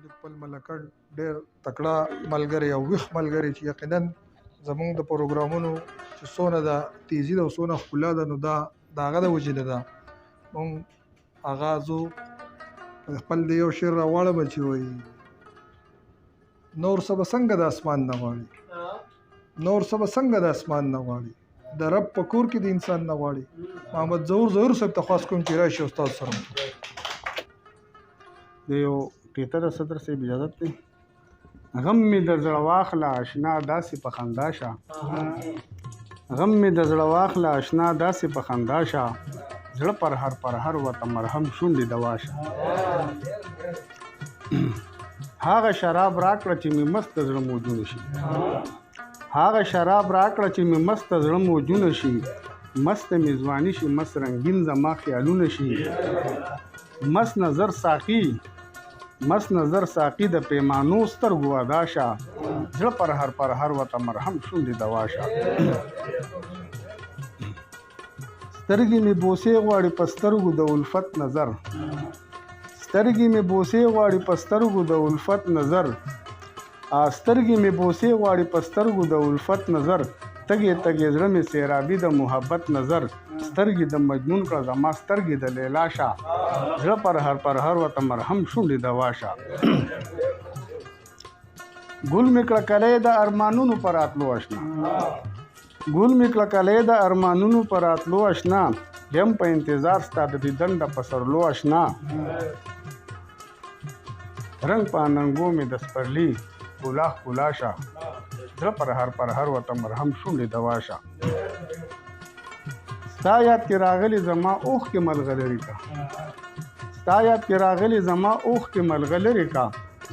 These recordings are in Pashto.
د خپل ملکړ ډېر تکړه ملګری او ویښ ملګری چې یقینا زمونږ د پروګرامونو چې څونه د تیزي ده او څونه ښکلا ده نو دا د هغه د وجې نه ده. مونږ هغه زه خپل د یو شعر راواړم چې وایي نور څه به څنګه د اسمان نه غواړي، نور څه به څنګه د اسمان نه غواړي، د رب په کور کې د انسان نه غواړي. محمد ظهور صاحب ته خواست کوم چې راشي استاد سره د یو ټیټر صدر صاحب اجازت دی. غم مې د زړه واخله اشنا داسې په خندا شه، غم مې د زړه واخله اشنا داسې په خندا شه، زړه پر هر ورته مرهم شونډې دوا شه. هغه شراب راکړه چې مې مست زړه موجونه شي، هغه شراب راکړه چې مې مست زړه موجونه شي، مست مې ځواني شي مست رنګین زما خیالونه شي، مست نظر ساقي مست نظر ساقي د پیمانو سترګو ادا شه، زړه پر هر ورته مرهم شونډې دوا شه. سترګې مې بوسې غواړي په سترګو د الفت نظر، سترګې مې بوسې غواړي په سترګو د الفت نظر، سترګې مې بوسې غواړي په سترګو د الفت نظر، تګې تګې زړه مې سیرابي د محبت نظر، سترګې د مجنون کړه زما سترګې د لیلا شه، زړه پر هر ورته مرهم شونډې دوا شه. ګل مې کړه کلی د ارمانونو پر راتلو اشنا، ګل مې کړه کلی د ارمانونو پر راتلو اشنا، یم په انتظار ستا د دیدن د پسرلو اشنا، رنګ په اننګو مې د سپرلي ښکلا ښکلا شه، زړه پر هر ورته مرهم شونډې دوا شه. ستا یاد کې راغلی زما اوښکې ملغلرې کا، ستا یاد کې راغلی زما اوښکې ملغلرې کا،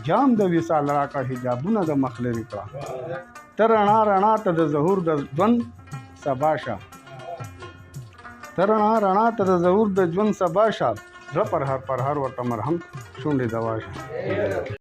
جام د وصال راکړه حجابونه د مخ لرې کړه، ته رڼا رڼا ته د ظهور د ژوند سبا شه، ته رڼا رڼا ته د ظهور د ژوند سبا شه، زړه پر هر ورته مرهم شونډې دوا شه.